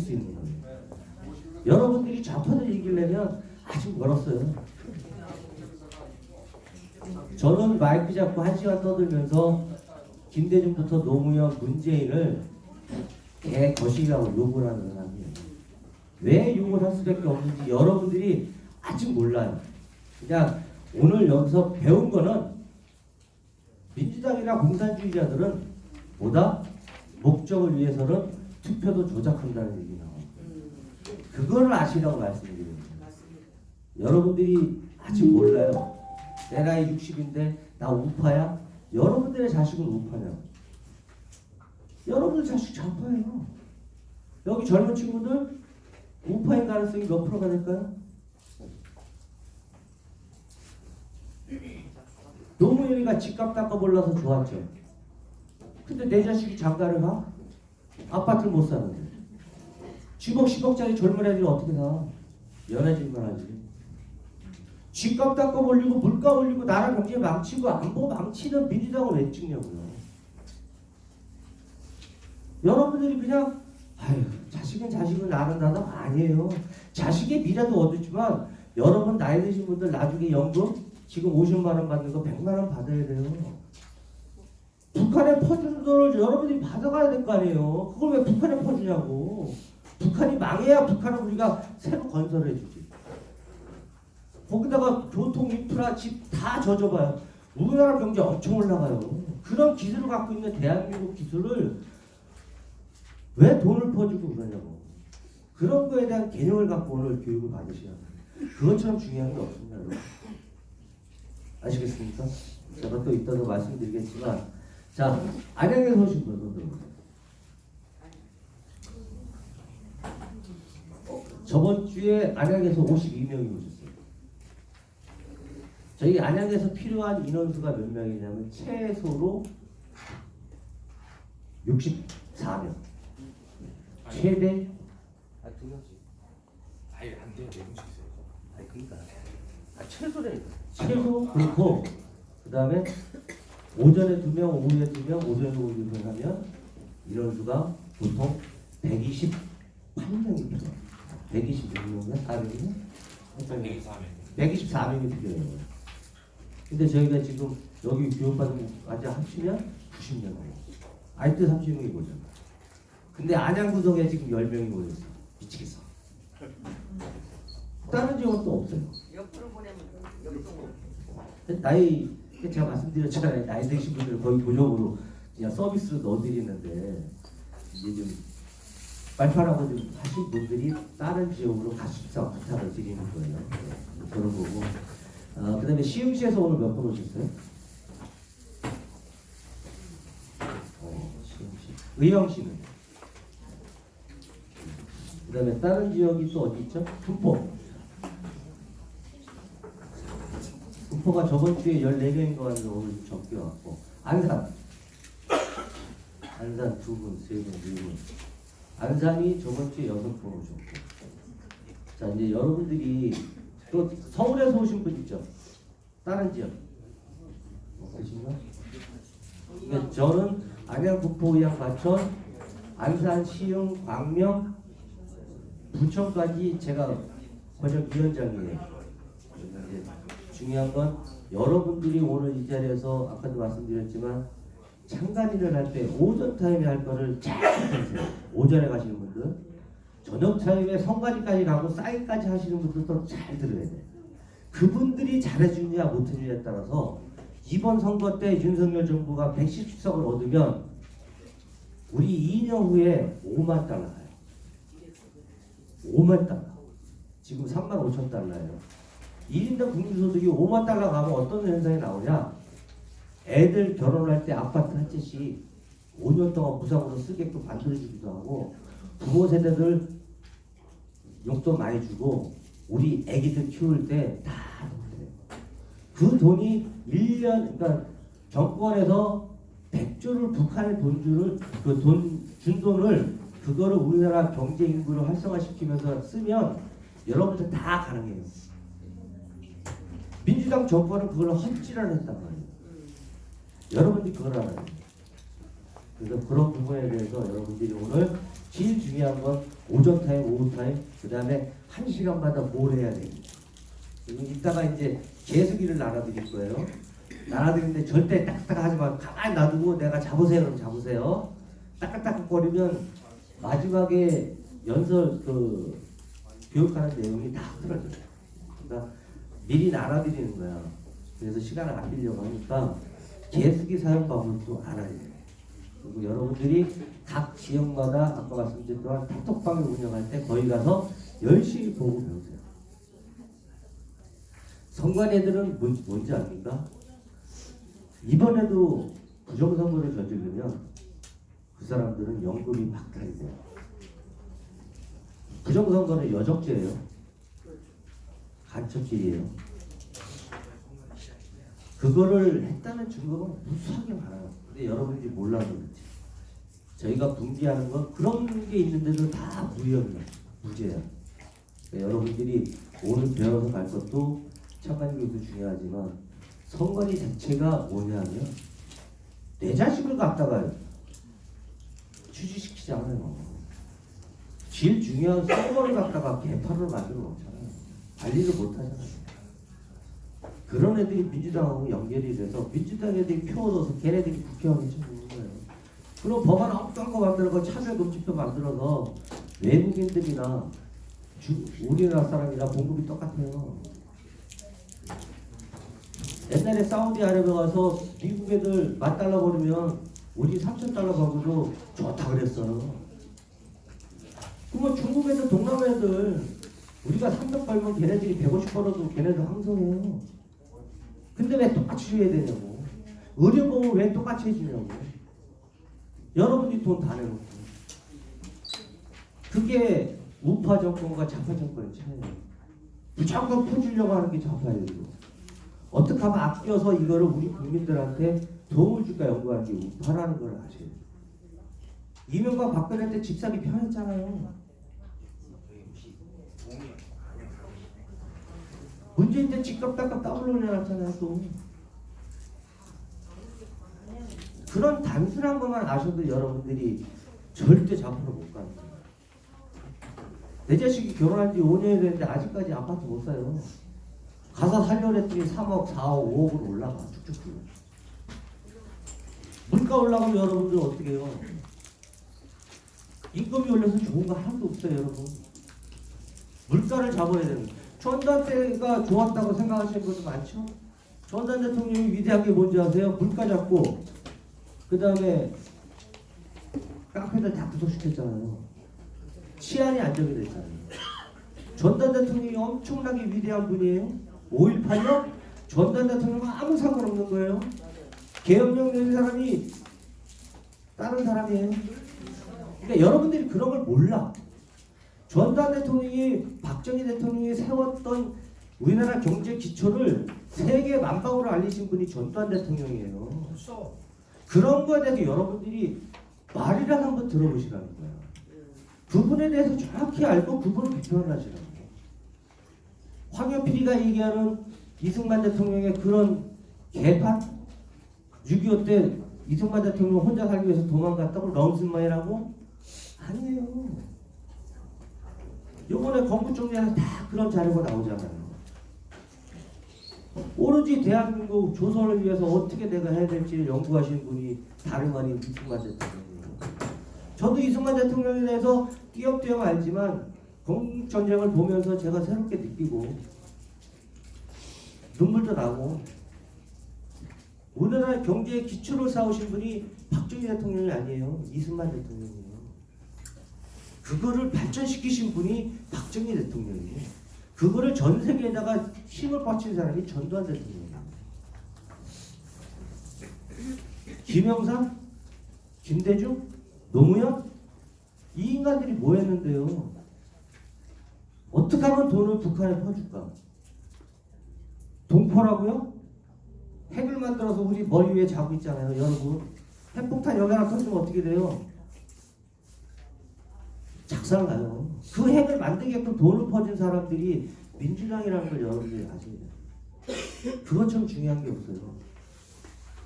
수 있는 거예요. 여러분들이 좌파를 이기려면 아직 멀었어요. 저는 마이크 잡고 1시간 떠들면서 김대중부터 노무현, 문재인을 개거시라고 욕을 하는 사람이에요. 왜 욕을 할 수밖에 없는지 여러분들이 아직 몰라요. 그냥 오늘 여기서 배운 거는 민주당이나 공산주의자들은 보다 목적을 위해서는 투표도 조작한다는 얘기 나와요. 그걸 아시라고 말씀드립니다. 여러분들이 아직 몰라요. 내 나이 60인데 나 우파야? 여러분들의 자식은 우파냐? 여러분들 자식 좌파예요. 여기 젊은 친구들 우파인 가능성이 몇 프로가 될까요? 노무현이가 집값 닦아 몰라서 좋았죠. 근데 내 자식이 장가를 가? 아파트를 못 사는데. 10억 10억짜리 젊은 애들이 어떻게 사? 연애질만 하지. 집값 닦아 올리고 물가 올리고 나라 경제 망치고 안보 망치는 민주당을 왜 찍냐고요. 여러분들이 그냥 아유 자식은 낳는다도 아니에요. 자식의 미래도 얻었지만 여러분 나이 드신 분들 나중에 연금 지금 50만 원 받는 거 100만 원 받아야 돼요. 북한에 퍼주는 돈을 여러분들이 받아가야 될 거 아니에요. 그걸 왜 북한에 퍼주냐고. 북한이 망해야 북한을 우리가 새로 건설해 주지. 거기다가 교통, 인프라, 집 다 져줘봐요. 우리나라 경제 엄청 올라가요. 그런 기술을 갖고 있는 대한민국 기술을 왜 돈을 퍼주고 그러냐고. 그런 거에 대한 개념을 갖고 오늘 교육을 받으셔야 돼요. 그것처럼 중요한 게 없습니다. 여러분. 아시겠습니까? 제가 또 이따도 말씀드리겠지만 자, 안양에서 오신 분들 들어보세요. 저번 주에 안양에서 52명이 오셨어요. 저희 안양에서 필요한 인원수가 몇 명이냐면 최소로 64명. 최대 2명씩. 아예 안 돼요. 4명씩 있어요. 아니 그러니까 최소래. 최소 그렇고 그 다음에 오전에 2명, 오후에 2명, 오전에 2명 하면 인원수가 보통 128명이 필요해요. 126명이나 4명이나 124명이 필요해요. 근데 저희가 지금 여기 교육받은 아직 합치면 90명이에요. 아이트 30명이 모자라. 근데 안양구동에 지금 10명이 모였어. 미치겠어. 다른 지역은 또 없어요. 옆으로 보내면 옆으로. 나이 제가 말씀드렸잖아요. 나이 드신 분들 거의 무료로 그냥 서비스로 넣어드리는데 이제 좀 빨판하고 좀 하신 분들이 다른 지역으로 가십사 부탁을 드리는 거예요. 네, 그런 거고. 그다음에 시흥시에서 오늘 몇 분 오셨어요? 시흥시. 의왕시는. 그다음에 다른 지역이 또 어디 있죠? 군포. 군포가 저번 주에 14명인 거 같은데 오늘 적게 왔고. 안산 2분, 3분, 4분. 안산이 저번 주에 6분 오셨고. 자 이제 여러분들이 또 서울에서 오신 분 있죠? 다른 지역 없으신가? 그러니까 저는 안양, 북포, 의왕, 과천, 안산, 시흥, 광명, 부천까지 제가 번역위원장이에요. 이제 중요한 건 여러분들이 오늘 이 자리에서 아까도 말씀드렸지만 창간일을 할 때 오전 타임에 할 거를 잘 하세요. 오전에 가시는 분들 저녁 타임에 성가지까지 가고 사인까지 하시는 분들도 잘 들어야 돼요. 그분들이 잘해주느냐 못해주느냐에 따라서 이번 선거 때 윤석열 정부가 110석을 얻으면 우리 2년 후에 5만 달러 가요. 5만 달러. 지금 3만 5천 달러예요. 1인당 국민소득이 5만 달러 가면 어떤 현상이 나오냐? 애들 결혼할 때 아파트 한 채씩 5년 동안 무상으로 쓰게끔 만들어주기도 하고 부모 세대들 용돈 많이 주고 우리 애기들 키울 때 다 그 돈이 1년 그러니까 정권에서 100조를 북한에 준 돈을 그거를 우리나라 경제 인구를 활성화시키면서 쓰면 여러분들 다 가능해요. 민주당 정권은 그걸 헛질을 했단 말이에요. 여러분들이 그걸 알아요. 그래서 그런 부분에 대해서 여러분들이 오늘 제일 중요한 건 오전 타임, 오후 타임, 그 다음에 1시간마다 뭘 해야 됩니다. 그리고 이따가 이제 개수기를 나눠드릴 거예요. 나눠드리는데 절대 딱딱 하지 말고 가만히 놔두고 내가 잡으세요 그럼 잡으세요. 딱딱거리면 마지막에 연설 그 교육하는 내용이 다 흐트러져요. 그러니까 미리 나눠드리는 거야. 그래서 시간을 아끼려고 하니까 개수기 사용 방법도 알아야 돼요. 그리고 여러분들이 각 지역마다 아까 말씀드린 동안 톡톡방을 운영할 때 거기 가서 열심히 보고 배우세요. 선관 애들은 뭔지 압니까? 이번에도 부정선거를 저지르면 그 사람들은 연금이 박탈이 돼요. 부정선거는 여적죄예요. 간첩질이에요. 그거를 했다는 증거가 무수하게 많아요. 근데 여러분들이 몰라서 그렇지. 저희가 분비하는 건 그런 게 있는데도 다 무효입니다. 무죄야. 그러니까 여러분들이 오늘 배워서 갈 것도 참관교육도 중요하지만 선관위 자체가 뭐냐면 내 자식을 갖다가 취직시키지 않아요. 제일 중요한 선거를 갖다가 개파를 만들어 놓잖아요. 관리를 못 하잖아요. 그런 애들이 민주당하고 연결이 돼서 민주당 애들이 표 얻어서 걔네들이 국회의원이 쳐주는 거예요. 그럼 법안 엉뚱한 거 만들고 차별금지표 만들어서 외국인들이나 우리나라 사람이나 봉급이 똑같아요. 옛날에 사우디아라비아 가서 미국 애들 $10,000 벌으면 우리 $3,000 벌고도 좋다 그랬어요. 그러면 중국 애들, 동남아 애들 우리가 300 벌면 걔네들이 150 벌어도 걔네들 황성해요. 근데 왜 똑같이 줘야 되냐고. 의료보험 왜 똑같이 해주냐고. 여러분이 돈 다 내놓고. 그게 우파 정권과 좌파 정권의 차이예요. 무조건 퍼주려고 하는 게 좌파예요. 어떻게 하면 아껴서 이거를 우리 국민들한테 도움을 줄까 연구하는 게 우파라는 걸 아셔야 돼요. 이명박 박근혜 때 집 사기 편했잖아요. 문재인 때 집값 땅값 따올려놨잖아요. 또 그런 단순한 것만 아셔도 여러분들이 절대 좌파로 못 가는 거예요. 내 자식이 결혼한 지 5년이 됐는데 아직까지 아파트 못 사요. 가서 살려고 했더니 3억, 4억, 5억으로 올라가 쭉쭉쭉. 물가 올라가면 여러분들 어떻게 해요? 임금이 올려서 좋은 거 하나도 없어요, 여러분. 물가를 잡아야 되는 거예요. 전두환 때가 좋았다고 생각하시는 분들 많죠? 전두환 대통령이 위대한 게 뭔지 아세요? 물가 잡고 그 다음에 깡패들 다 구속시켰잖아요. 치안이 안정이 됐잖아요. 전두환 대통령이 엄청나게 위대한 분이에요. 5.18요? 전두환 대통령과 아무 상관없는 거예요. 계엄령 낸 사람이 다른 사람이에요. 그러니까 여러분들이 그런 걸 몰라. 전두환 대통령이 박정희 대통령이 세웠던 우리나라 경제 기초를 세계 만방으로 알리신 분이 전두환 대통령이에요. 그런 거에 대해서 여러분들이 말이라도 한번 들어보시라는 거예요. 그분에 대해서 정확히 알고 그분을 비판을 하시라는 거예요. 황교필이가 얘기하는 이승만 대통령의 그런 개판 6.25 때 이승만 대통령 혼자 살기 위해서 도망갔다고 런슨마이라고? 아니에요. 요번에 건국정리에서 다 그런 자료가 나오잖아요. 오로지 대한민국 조선을 위해서 어떻게 내가 해야 될지를 연구하신 분이 다름 아닌 이승만 대통령이에요. 저도 이승만 대통령에 대해서 띄엄띄엄 알지만 건국전쟁을 보면서 제가 새롭게 느끼고 눈물도 나고 우리나라 경제의 기초를 쌓으신 분이 박정희 대통령이 아니에요. 이승만 대통령이에요. 그거를 발전시키신 분이 박정희 대통령이에요. 그거를 전 세계에다가 힘을 뻗친 사람이 전두환 대통령이에요. 김영삼, 김대중, 노무현 이 인간들이 뭐 했는데요? 어떻게 하면 돈을 북한에 퍼줄까? 동포라고요? 핵을 만들어서 우리 머리 위에 자고 있잖아요, 여러분. 핵폭탄 여기 하나 터지면 어떻게 돼요? 작살나요. 그 핵을 만들게끔 돈을 퍼준 사람들이 민주당이라는 걸 여러분들이 아셔야 돼요. 그것처럼 중요한 게 없어요.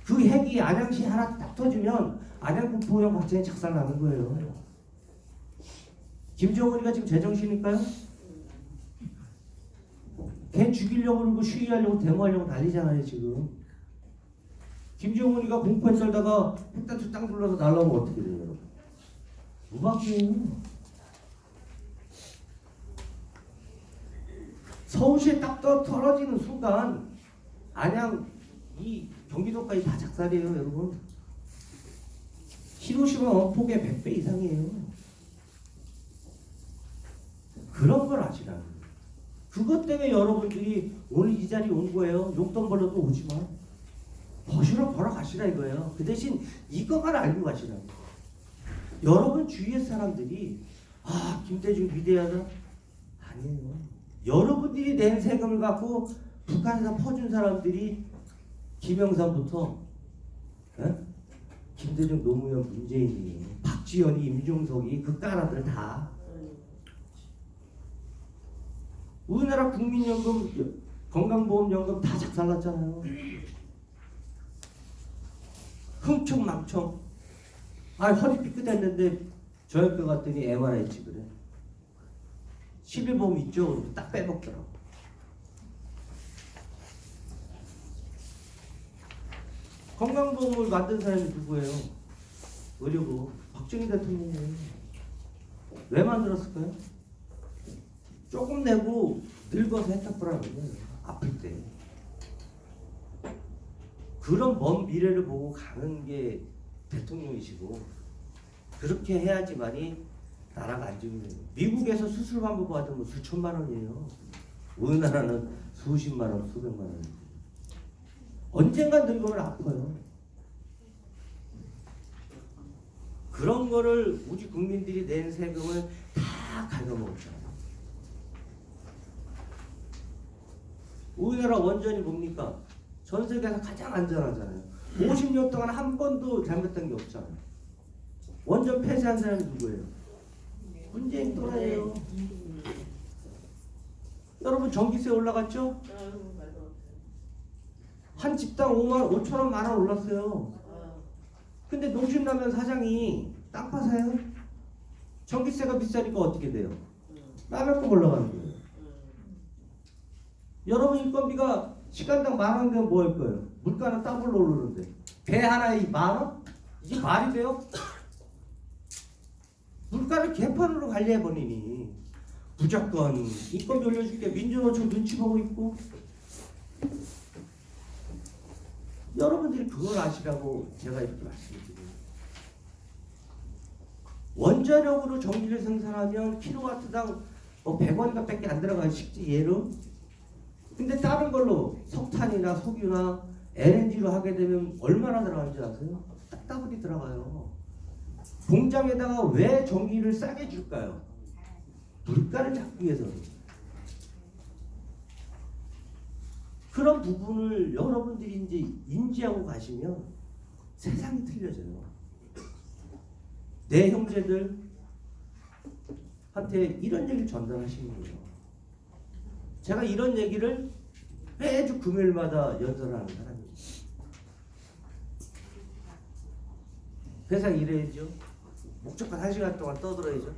그 핵이 안양시 하나 딱 터지면 안양군포형 박정희 작살나는 거예요. 김정은이가 지금 제정신일까요? 걔 죽이려고 그러고 시위하려고 데모하려고 난리잖아요 지금. 김정은이가 공포에 떨다가 핵단추 땅 불러서 날라오면 어떻게 돼요 여러분? 무방비예요. 서울시에 딱 떨어지는 순간 안양 이 경기도까지 다 작살이에요 여러분. 히로시마 원폭의 100배 이상이에요. 그런 걸 아시라는 거예요. 그것 때문에 여러분들이 오늘 이 자리에 온 거예요. 용돈 벌러도 오지만 버시러 벌어 가시라 이거예요. 그 대신 이거만 알고 가시라. 여러분 주위의 사람들이 아 김대중 위대하다? 아니에요. 여러분들이 낸 세금을 갖고 북한에서 퍼준 사람들이 김영삼부터 김대중, 노무현, 문재인이, 박지원이, 임종석이 그 까라들 다 우리나라 국민연금, 건강보험연금 다 작살났잖아요. 흥청망청. 아 허리 삐끗했는데 저녁때 갔더니 MRI 찍으래. 11보험 있죠? 딱 빼먹더라고. 건강보험을 만든 사람이 누구예요? 의료부 박정희 대통령이에요. 왜 만들었을까요? 조금 내고 늙어서 혜택보라는 거예요. 아플 때. 그런 먼 미래를 보고 가는 게 대통령이시고 그렇게 해야지만이 나라가 안정돼요. 미국에서 수술 한 번 받으면 수천만 원이에요. 우리나라는 수십만 원, 수백만 원. 언젠간 늙으면 아파요. 그런 거를 우리 국민들이 낸 세금을 다 갉아먹었잖아요. 우리나라 원전이 뭡니까? 전 세계에서 가장 안전하잖아요. 50년 동안 한 번도 잘못된 게 없잖아요. 원전 폐쇄한 사람이 누구예요? 문재인 또라이예요. 여러분 전기세 올라갔죠? 한 집당 5천 원 올랐어요. 근데 농심라면 사장이 땅 파사요? 전기세가 비싸니까 어떻게 돼요? 라면값 올라가는 거예요. 여러분 인건비가 시간당 10,000원 되면 뭐 할 거예요? 물가는 더블로 오르는데 배 하나에 10,000원? 이게 말이 돼요? 물가를 개판으로 관리해버리니 무조건 인건비 올려줄게 민주노총 눈치 보고 있고 여러분들이 그걸 아시라고 제가 이렇게 말씀드려요. 원자력으로 전기를 생산하면 킬로와트당 100원인가 밖에 안 들어가요. 식지 예로. 근데 다른 걸로 석탄이나 석유나 LNG로 하게 되면 얼마나 들어가는지 아세요? 따따블이 들어가요. 공장에다가 왜 전기를 싸게 줄까요? 물가를 잡기 위해서. 그런 부분을 여러분들이 이제 인지하고 가시면 세상이 틀려져요. 내 형제들 한테 이런 얘기를 전달하시는 거예요. 제가 이런 얘기를 매주 금요일마다 연설하는 사람이에요. 회사 일해야죠. 목적한 1시간 동안 떠들어야죠.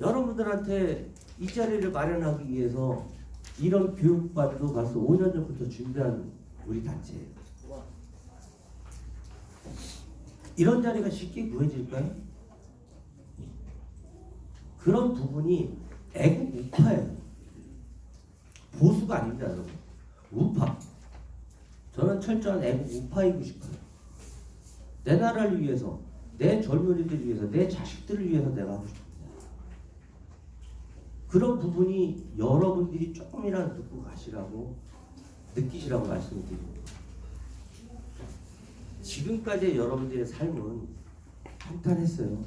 여러분들한테 이 자리를 마련하기 위해서 이런 교육반도 벌써 5년 전부터 준비한 우리 단체예요. 이런 자리가 쉽게 구해질까요? 그런 부분이 애국 우파예요. 보수가 아닙니다, 여러분. 우파. 저는 철저한 애국 우파이고 싶어요. 내 나라를 위해서, 내 젊은이들을 위해서, 내 자식들을 위해서 내가 하고 싶습니다. 그런 부분이 여러분들이 조금이라도 듣고 가시라고 느끼시라고 말씀을 드립니다. 지금까지 여러분들의 삶은 평탄했어요.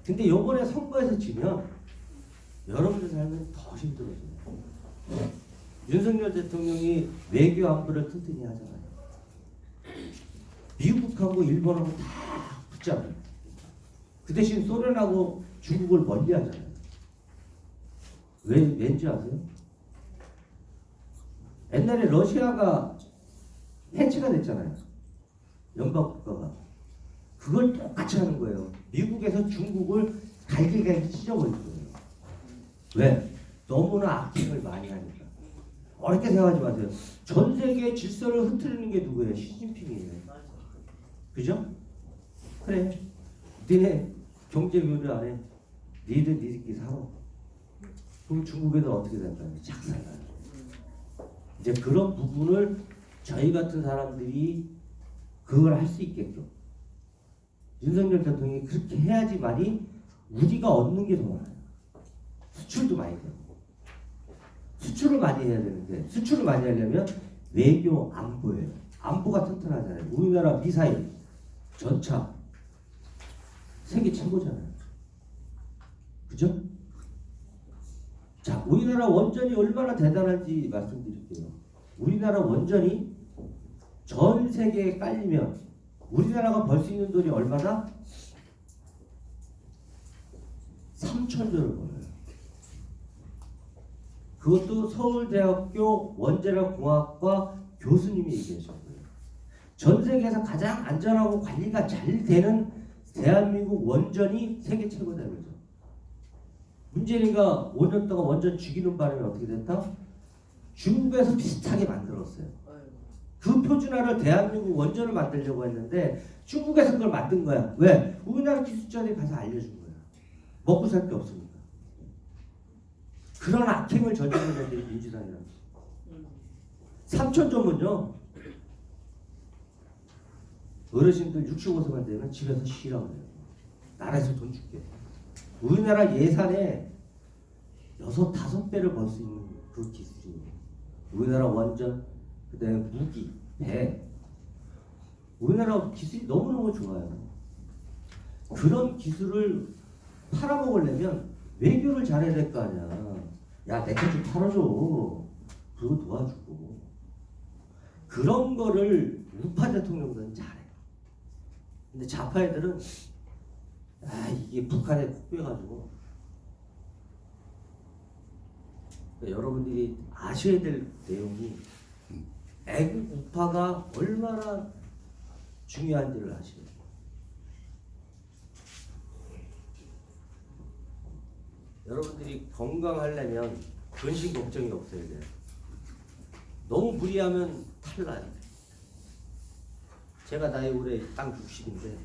근데 이번에 선거에서 지면 여러분들 삶은 더 힘들어져요. 윤석열 대통령이 외교 안보를 튼튼히 하잖아요. 미국하고 일본하고 다 붙잖아요. 그 대신 소련하고 중국을 멀리하잖아요. 왠지 아세요? 옛날에 러시아가 해체가 됐잖아요. 연방 국가가. 그걸 똑같이 하는 거예요. 미국에서 중국을 갈기갈기 찢어버릴 거예요. 왜? 너무나 악행을 많이 하니까. 어렵게 생각하지 마세요. 전 세계 질서를 흐트리는 게 누구예요? 시진핑이에요. 그죠? 그래. 니네 경제 교류 안 해. 니들끼리 살아. 그럼 중국 애들 어떻게 될까요? 착살나요. 이제 그런 부분을 저희 같은 사람들이 그걸 할 수 있게끔 윤석열 대통령이 그렇게 해야지만이 우리가 얻는 게 더 많아요. 수출도 많이 되고 수출을 많이 해야 되는데 수출을 많이 하려면 외교 안보예요. 안보가 튼튼하잖아요. 우리나라 미사일, 전차 세계 최고잖아요. 그죠? 자, 우리나라 원전이 얼마나 대단한지 말씀드릴게요. 우리나라 원전이 전 세계에 깔리면 우리나라가 벌 수 있는 돈이 얼마나? 3천조를 벌어요. 그것도 서울대학교 원자력공학과 교수님이 얘기하셨고요. 전 세계에서 가장 안전하고 관리가 잘 되는 대한민국 원전이 세계 최고다 그러죠. 문재인이가 5년 동안 원전 죽이는 바람에 어떻게 됐다? 중국에서 비슷하게 만들었어요. 그 표준화를 대한민국 원전을 만들려고 했는데 중국에서 그걸 만든 거야. 왜? 우리나라 기술자들이 가서 알려준 거야. 먹고 살 게 없으니까. 그런 악행을 저지르는 애들이 민주당이라는 거예요. 3천조면요. 어르신들 65세만 되면 집에서 쉬라고 해요. 나라에서 돈 줄게. 우리나라 예산의 6, 5배를 벌 수 있는 그 기술이에요. 우리나라 원전, 그 다음에 무기, 배. 우리나라 기술이 너무너무 좋아요. 그런 기술을 팔아먹으려면 외교를 잘해야 될 거 아니야. 야, 내 것 좀 팔아줘. 그리고 도와주고. 그런 거를 우파 대통령들은 잘해. 근데 좌파 애들은 이게 북한에 콕 빼가지고 그러니까 여러분들이 아셔야 될 내용이 애국 우파가 얼마나 중요한지를 아셔야 돼요. 여러분들이 건강하려면 근심 걱정이 없어야 돼요. 너무 무리하면 탈나요. 제가 나이 올해 딱 60인데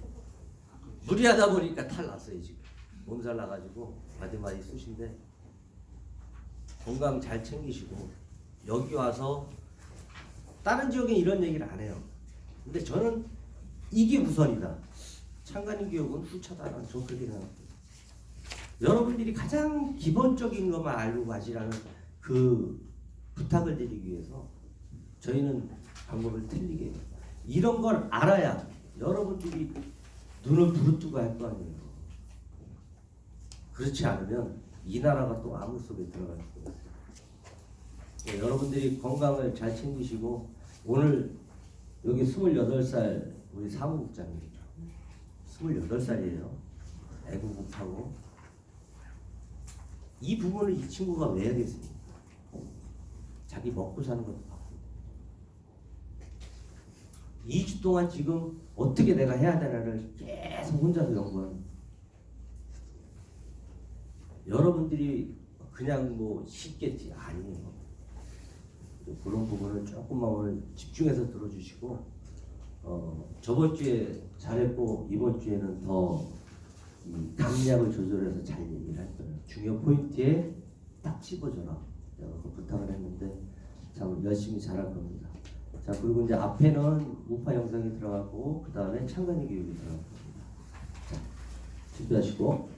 무리하다 보니까 탈났어요. 지금 몸살 나가지고 마디마디 쑤신데 건강 잘 챙기시고 여기 와서 다른 지역엔 이런 얘기를 안 해요. 근데 저는 이게 우선이다. 창간인 교육은 후차다라는 저 그렇게 생각합니다. 여러분들이 가장 기본적인 것만 알고 가시라는 그 부탁을 드리기 위해서 저희는 방법을 틀리게 해요. 이런 걸 알아야 여러분들이 눈을 부릅뜨고 할 거 아니에요. 그렇지 않으면 이 나라가 또 암흑 속에 들어갈 수가 있어요. 네, 여러분들이 건강을 잘 챙기시고 오늘 여기 28살 우리 사무국장님 28살이에요. 애국국하고 이 부분을 이 친구가 왜 하겠습니까? 자기 먹고 사는 것도 바쁘고 2주 동안 지금 어떻게 내가 해야 되나를 계속 혼자서 연구하는 여러분들이 그냥 뭐 쉽겠지 아니에요. 그런 부분을 조금만 오늘 집중해서 들어주시고 저번 주에 잘했고 이번 주에는 더 강약을 조절해서 잘 얘기를 할 거예요. 중요 포인트에 딱 집어줘라. 내가 그 부탁을 했는데 참 열심히 잘할 겁니다. 자 그리고 이제 앞에는 우파 영상이 들어가고 그 다음에 창간이 교육이 들어갈 겁니다. 자 준비하시고.